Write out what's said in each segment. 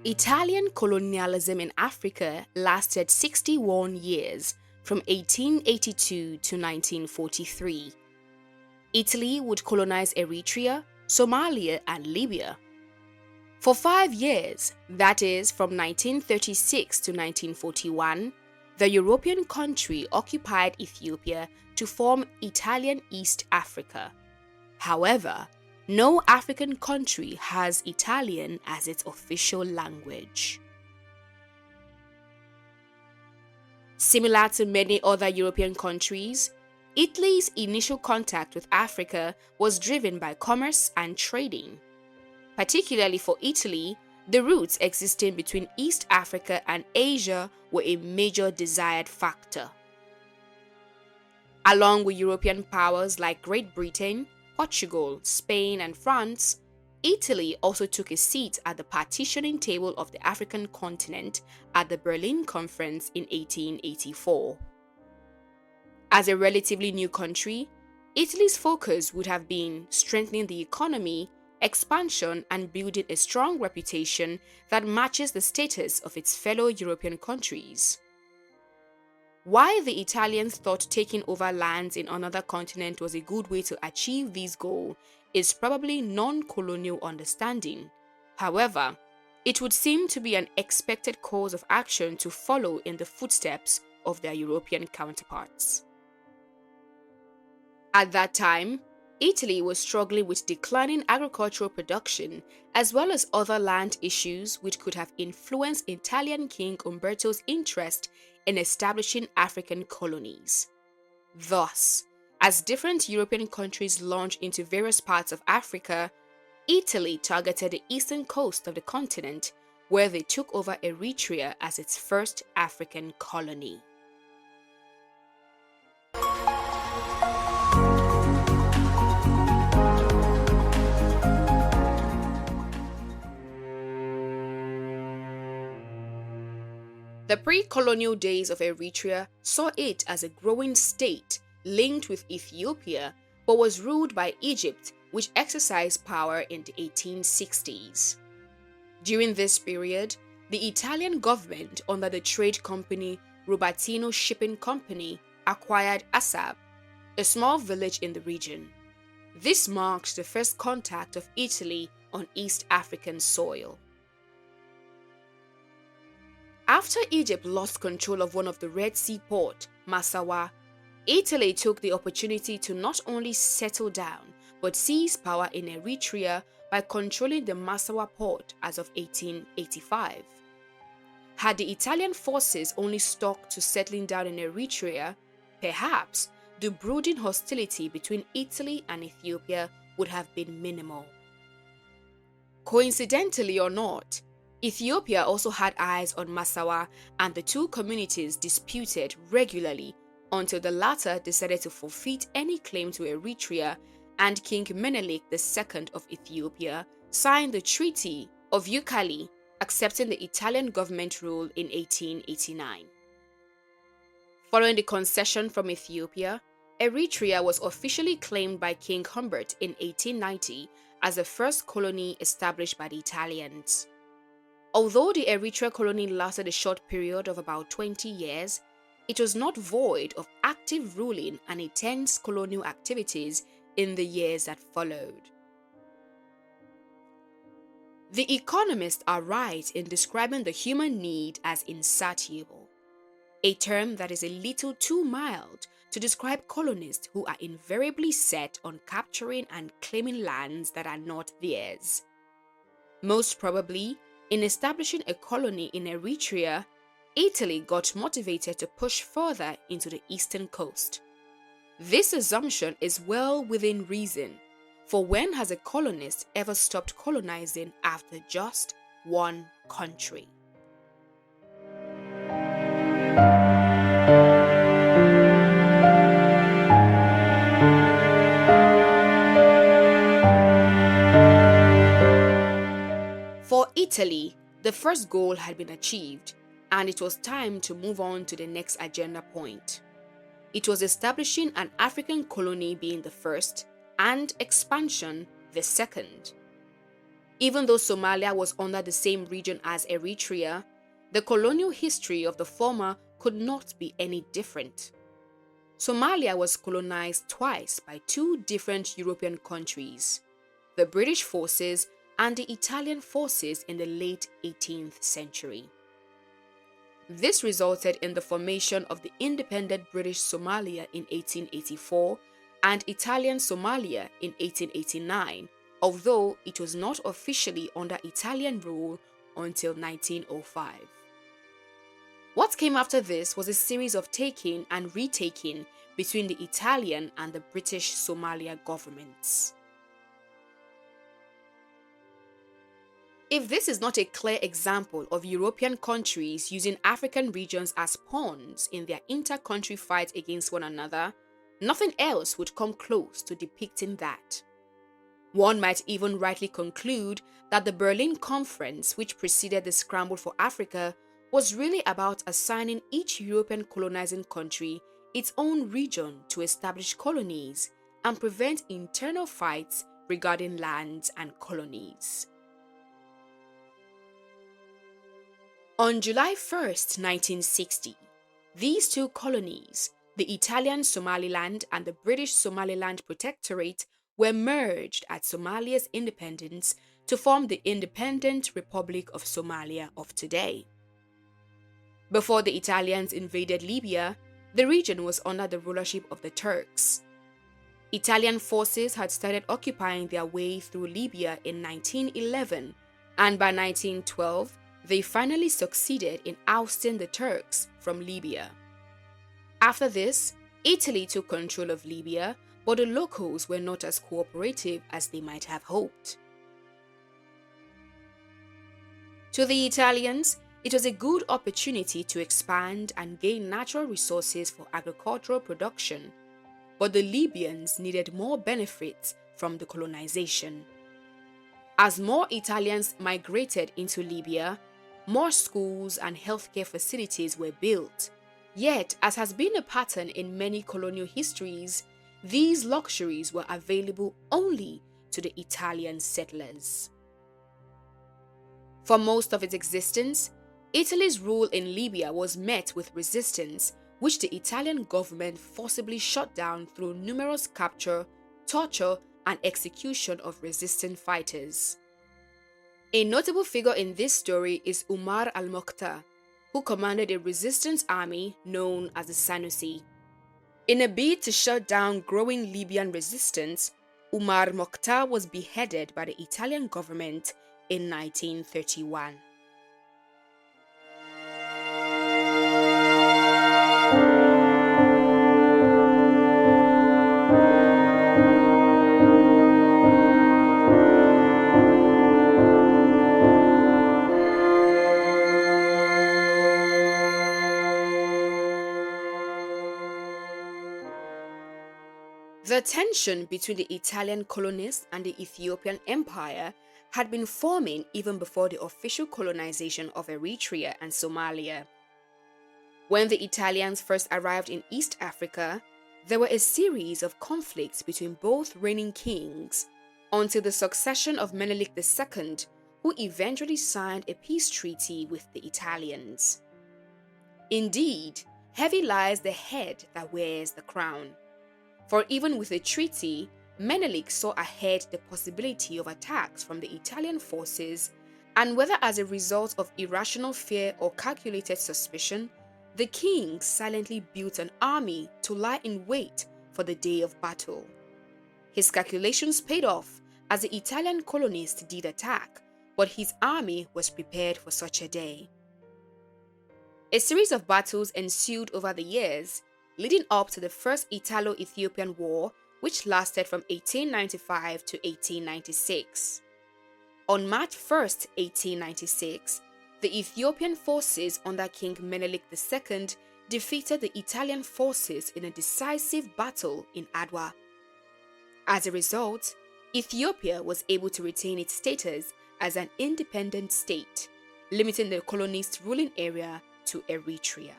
Italian colonialism in Africa lasted 61 years, from 1882 to 1943. Italy would colonize Eritrea, Somalia and Libya. For 5 years, that is from 1936 to 1941, the European country occupied Ethiopia to form Italian East Africa. However, no African country has Italian as its official language. Similar to many other European countries, Italy's initial contact with Africa was driven by commerce and trading. Particularly for Italy, the routes existing between East Africa and Asia were a major desired factor. Along with European powers like Great Britain, Portugal, Spain, and France, Italy also took a seat at the partitioning table of the African continent at the Berlin Conference in 1884. As a relatively new country, Italy's focus would have been strengthening the economy, expansion, and building a strong reputation that matches the status of its fellow European countries. Why the Italians thought taking over lands in another continent was a good way to achieve this goal is probably non-colonial understanding. However, it would seem to be an expected course of action to follow in the footsteps of their European counterparts. At that time, Italy was struggling with declining agricultural production as well as other land issues which could have influenced Italian King Umberto's interest in establishing African colonies. Thus, as different European countries launched into various parts of Africa, Italy targeted the eastern coast of the continent, where they took over Eritrea as its first African colony. The pre-colonial days of Eritrea saw it as a growing state linked with Ethiopia, but was ruled by Egypt, which exercised power in the 1860s. During this period, the Italian government, under the trade company Rubattino Shipping Company, acquired Assab, a small village in the region. This marked the first contact of Italy on East African soil. After Egypt lost control of one of the Red Sea ports, Massawa, Italy took the opportunity to not only settle down but seize power in Eritrea by controlling the Massawa port as of 1885. Had the Italian forces only stuck to settling down in Eritrea, perhaps the brooding hostility between Italy and Ethiopia would have been minimal. Coincidentally or not, Ethiopia also had eyes on Massawa, and the two communities disputed regularly until the latter decided to forfeit any claim to Eritrea, and King Menelik II of Ethiopia signed the Treaty of Ucali, accepting the Italian government rule in 1889. Following the concession from Ethiopia, Eritrea was officially claimed by King Humbert in 1890 as the first colony established by the Italians. Although the Eritrea colony lasted a short period of about 20 years, it was not void of active ruling and intense colonial activities in the years that followed. The economists are right in describing the human need as insatiable, a term that is a little too mild to describe colonists who are invariably set on capturing and claiming lands that are not theirs. Most probably, in establishing a colony in Eritrea, Italy got motivated to push further into the eastern coast. This assumption is well within reason, for when has a colonist ever stopped colonizing after just one country? For Italy, the first goal had been achieved, and it was time to move on to the next agenda point. It was establishing an African colony being the first, and expansion the second. Even though Somalia was under the same region as Eritrea, the colonial history of the former could not be any different. Somalia was colonized twice by two different European countries, the British forces and the Italian forces in the late 18th century. This resulted in the formation of the independent British Somalia in 1884 and Italian Somalia in 1889, although it was not officially under Italian rule until 1905. What came after this was a series of taking and retaking between the Italian and the British Somalia governments. If this is not a clear example of European countries using African regions as pawns in their inter-country fight against one another, nothing else would come close to depicting that. One might even rightly conclude that the Berlin Conference, which preceded the scramble for Africa, was really about assigning each European colonizing country its own region to establish colonies and prevent internal fights regarding lands and colonies. On July 1st, 1960, these two colonies, the Italian Somaliland and the British Somaliland Protectorate, were merged at Somalia's independence to form the Independent Republic of Somalia of today. Before the Italians invaded Libya, the region was under the rulership of the Turks. Italian forces had started occupying their way through Libya in 1911, and by 1912, they finally succeeded in ousting the Turks from Libya. After this, Italy took control of Libya, but the locals were not as cooperative as they might have hoped. To the Italians, it was a good opportunity to expand and gain natural resources for agricultural production, but the Libyans needed more benefits from the colonization. As more Italians migrated into Libya, more schools and healthcare facilities were built. Yet, as has been a pattern in many colonial histories, these luxuries were available only to the Italian settlers. For most of its existence, Italy's rule in Libya was met with resistance, which the Italian government forcibly shut down through numerous capture, torture, and execution of resistant fighters. A notable figure in this story is Umar al-Mokhtar, who commanded a resistance army known as the Sanusi. In a bid to shut down growing Libyan resistance, Umar Mokhtar was beheaded by the Italian government in 1931. The tension between the Italian colonists and the Ethiopian Empire had been forming even before the official colonization of Eritrea and Somalia. When the Italians first arrived in East Africa, there were a series of conflicts between both reigning kings until the succession of Menelik II, who eventually signed a peace treaty with the Italians. Indeed, heavy lies the head that wears the crown. For even with a treaty, Menelik saw ahead the possibility of attacks from the Italian forces, and whether as a result of irrational fear or calculated suspicion, the king silently built an army to lie in wait for the day of battle. His calculations paid off as the Italian colonists did attack, but his army was prepared for such a day. A series of battles ensued over the years, leading up to the First Italo-Ethiopian War, which lasted from 1895 to 1896. On March 1, 1896, the Ethiopian forces under King Menelik II defeated the Italian forces in a decisive battle in Adwa. As a result, Ethiopia was able to retain its status as an independent state, limiting the colonist ruling area to Eritrea.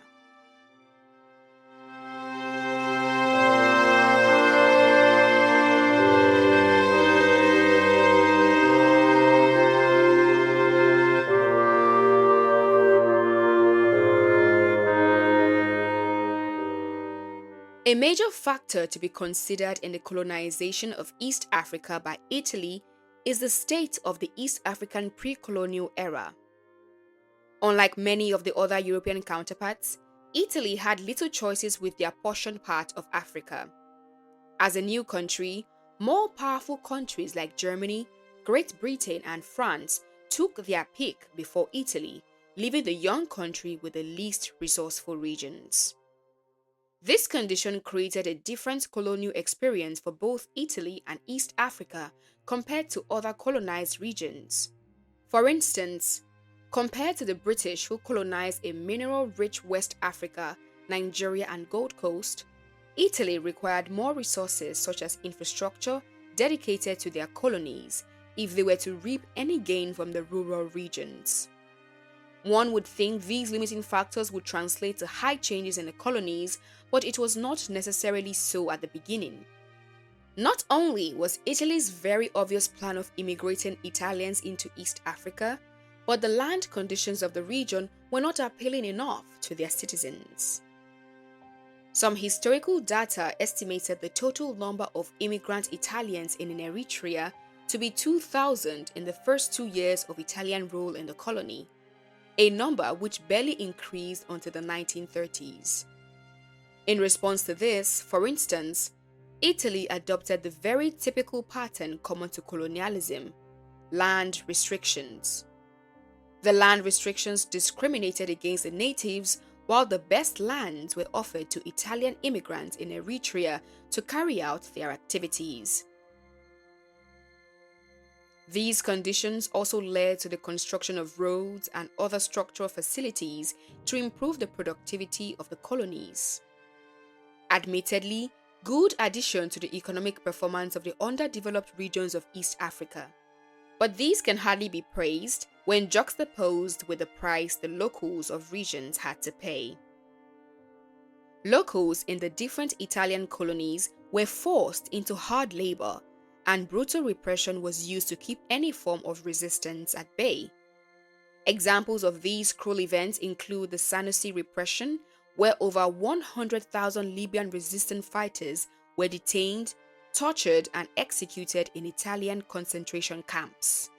A major factor to be considered in the colonization of East Africa by Italy is the state of the East African pre-colonial era. Unlike many of the other European counterparts, Italy had little choices with their portion part of Africa. As a new country, more powerful countries like Germany, Great Britain, and France took their pick before Italy, leaving the young country with the least resourceful regions. This condition created a different colonial experience for both Italy and East Africa compared to other colonized regions. For instance, compared to the British who colonized a mineral-rich West Africa, Nigeria, and Gold Coast, Italy required more resources such as infrastructure dedicated to their colonies if they were to reap any gain from the rural regions. One would think these limiting factors would translate to high changes in the colonies, but it was not necessarily so at the beginning. Not only was Italy's very obvious plan of immigrating Italians into East Africa, but the land conditions of the region were not appealing enough to their citizens. Some historical data estimated the total number of immigrant Italians in Eritrea to be 2,000 in the first 2 years of Italian rule in the colony, a number which barely increased until the 1930s. In response to this, for instance, Italy adopted the very typical pattern common to colonialism: land restrictions. The land restrictions discriminated against the natives, while the best lands were offered to Italian immigrants in Eritrea to carry out their activities. These conditions also led to the construction of roads and other structural facilities to improve the productivity of the colonies. Admittedly, good addition to the economic performance of the underdeveloped regions of East Africa. But these can hardly be praised when juxtaposed with the price the locals of regions had to pay. Locals in the different Italian colonies were forced into hard labor, and brutal repression was used to keep any form of resistance at bay. Examples of these cruel events include the Sanusi repression, where over 100,000 Libyan resistance fighters were detained, tortured, and executed in Italian concentration camps.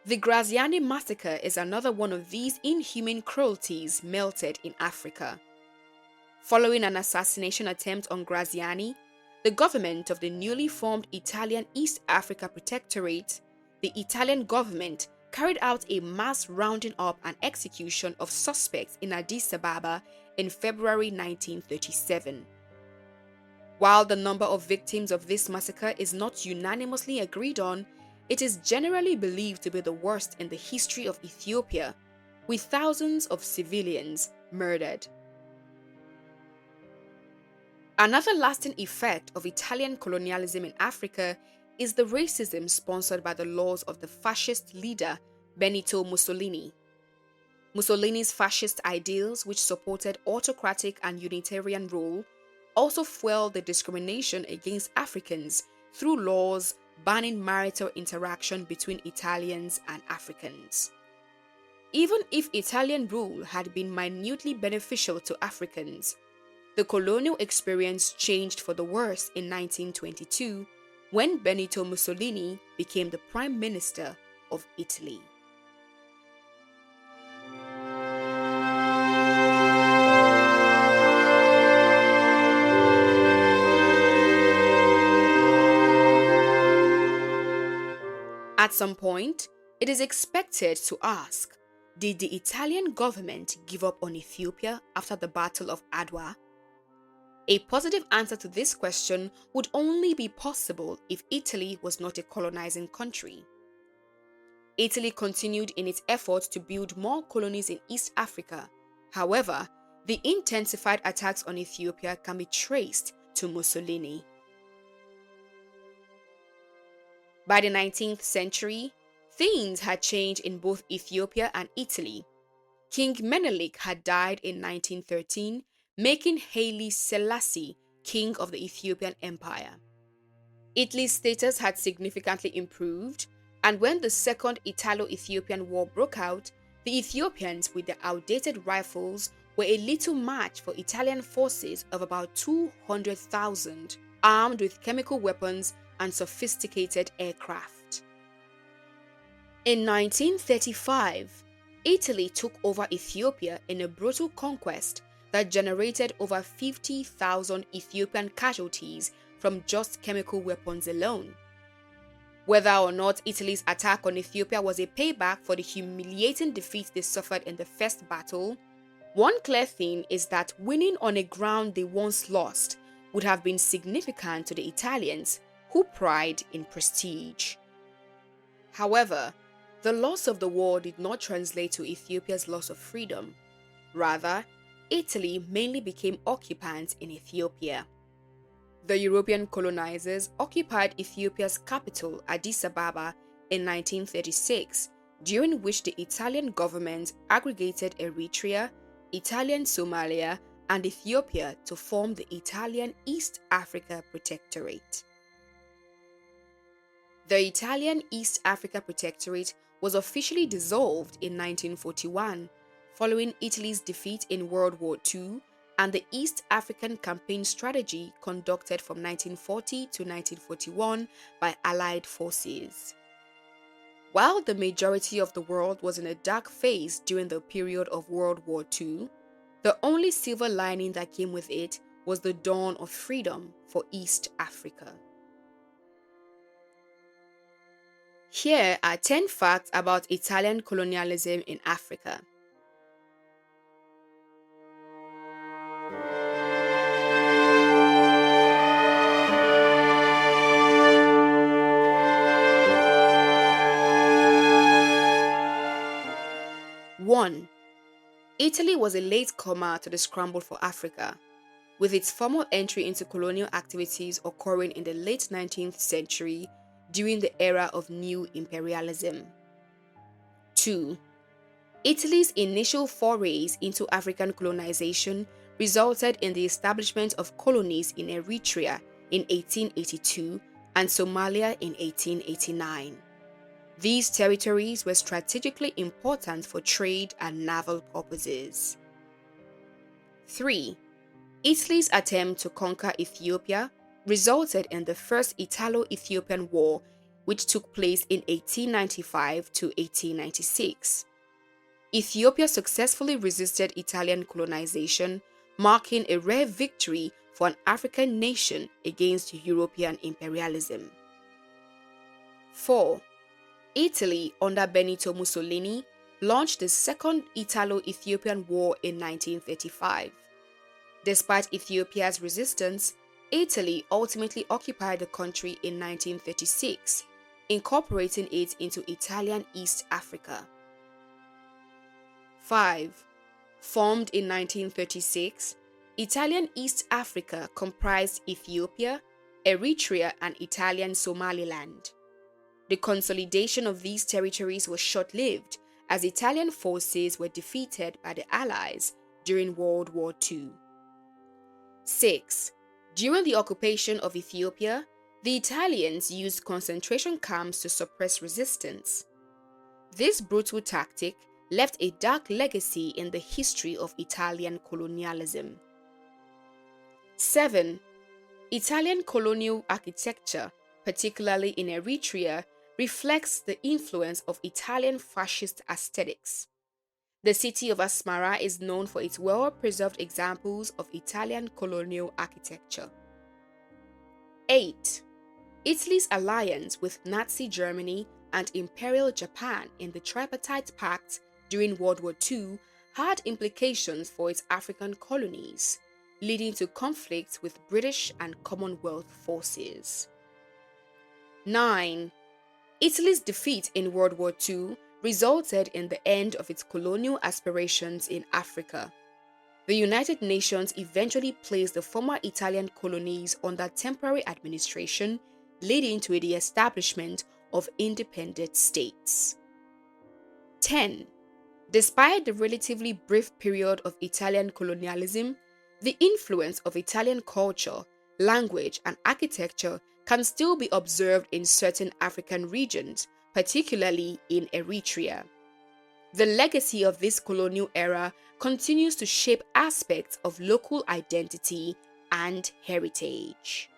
The Graziani massacre is another one of these inhuman cruelties melted in Africa. Following an assassination attempt on Graziani, the government of the newly formed Italian East Africa Protectorate, the Italian government carried out a mass rounding up and execution of suspects in Addis Ababa in February 1937. While the number of victims of this massacre is not unanimously agreed on, it is generally believed to be the worst in the history of Ethiopia, with thousands of civilians murdered. Another lasting effect of Italian colonialism in Africa is the racism sponsored by the laws of the fascist leader Benito Mussolini. Mussolini's fascist ideals, which supported autocratic and unitarian rule, also fueled the discrimination against Africans through laws banning marital interaction between Italians and Africans. Even if Italian rule had been minutely beneficial to Africans, the colonial experience changed for the worse in 1922 when Benito Mussolini became the Prime Minister of Italy. At some point, it is expected to ask, did the Italian government give up on Ethiopia after the Battle of Adwa? A positive answer to this question would only be possible if Italy was not a colonizing country. Italy continued in its efforts to build more colonies in East Africa. However, the intensified attacks on Ethiopia can be traced to Mussolini. By the 19th century, things had changed in both Ethiopia and Italy. King Menelik had died in 1913, making Haile Selassie king of the Ethiopian Empire. Italy's status had significantly improved, and when the Second Italo-Ethiopian War broke out, the Ethiopians with their outdated rifles were a little match for Italian forces of about 200,000, armed with chemical weapons and sophisticated aircraft. In 1935, Italy took over Ethiopia in a brutal conquest that generated over 50,000 Ethiopian casualties from just chemical weapons alone. Whether or not Italy's attack on Ethiopia was a payback for the humiliating defeat they suffered in the first battle, one clear thing is that winning on a ground they once lost would have been significant to the Italians, who pride in prestige. However, the loss of the war did not translate to Ethiopia's loss of freedom. Rather, Italy mainly became occupants in Ethiopia. The European colonizers occupied Ethiopia's capital, Addis Ababa, in 1936, during which the Italian government aggregated Eritrea, Italian Somalia, and Ethiopia to form the Italian East Africa Protectorate. The Italian East Africa Protectorate was officially dissolved in 1941, following Italy's defeat in World War II and the East African Campaign strategy conducted from 1940 to 1941 by Allied forces. While the majority of the world was in a dark phase during the period of World War II, the only silver lining that came with it was the dawn of freedom for East Africa. Here are 10 facts about Italian colonialism in Africa. One, Italy was a latecomer to the scramble for Africa, with its formal entry into colonial activities occurring in the late 19th century during the era of new imperialism. 2. Italy's initial forays into African colonization resulted in the establishment of colonies in Eritrea in 1882 and Somalia in 1889. These territories were strategically important for trade and naval purposes. 3. Italy's attempt to conquer Ethiopia resulted in the First Italo-Ethiopian War, which took place in 1895 to 1896. Ethiopia successfully resisted Italian colonization, marking a rare victory for an African nation against European imperialism. 4. Italy, under Benito Mussolini, launched the Second Italo-Ethiopian War in 1935. Despite Ethiopia's resistance, Italy ultimately occupied the country in 1936, incorporating it into Italian East Africa. 5. Formed in 1936, Italian East Africa comprised Ethiopia, Eritrea, and Italian Somaliland. The consolidation of these territories was short-lived as Italian forces were defeated by the Allies during World War II. 6. During the occupation of Ethiopia, the Italians used concentration camps to suppress resistance. This brutal tactic left a dark legacy in the history of Italian colonialism. 7. Italian colonial architecture, particularly in Eritrea, reflects the influence of Italian fascist aesthetics. The city of Asmara is known for its well-preserved examples of Italian colonial architecture. 8. Italy's alliance with Nazi Germany and Imperial Japan in the Tripartite Pact during World War II had implications for its African colonies, leading to conflicts with British and Commonwealth forces. 9. Italy's defeat in World War II resulted in the end of its colonial aspirations in Africa. The United Nations eventually placed the former Italian colonies under temporary administration, leading to the establishment of independent states. 10. Despite the relatively brief period of Italian colonialism, the influence of Italian culture, language, and architecture can still be observed in certain African regions, particularly in Eritrea. The legacy of this colonial era continues to shape aspects of local identity and heritage.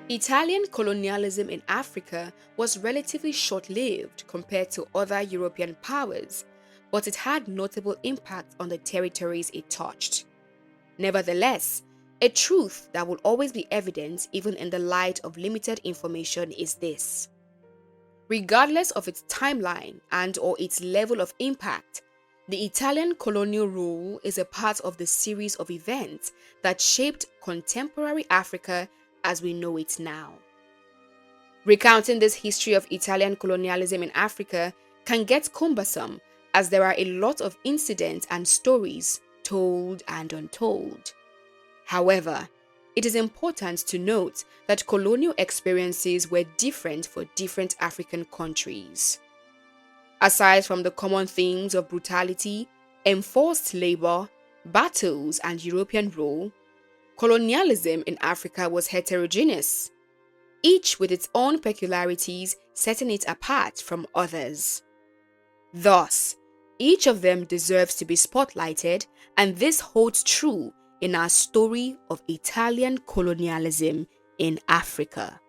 Italian colonialism in Africa was relatively short-lived compared to other European powers, but it had notable impact on the territories it touched. Nevertheless, a truth that will always be evident even in the light of limited information is this. Regardless of its timeline and/or its level of impact, the Italian colonial rule is a part of the series of events that shaped contemporary Africa as we know it now. Recounting this history of Italian colonialism in Africa can get cumbersome as there are a lot of incidents and stories told and untold. However, it is important to note that colonial experiences were different for different African countries. Aside from the common themes of brutality, enforced labor, battles, and European rule, colonialism in Africa was heterogeneous, each with its own peculiarities setting it apart from others. Thus, each of them deserves to be spotlighted, and this holds true in our story of Italian colonialism in Africa.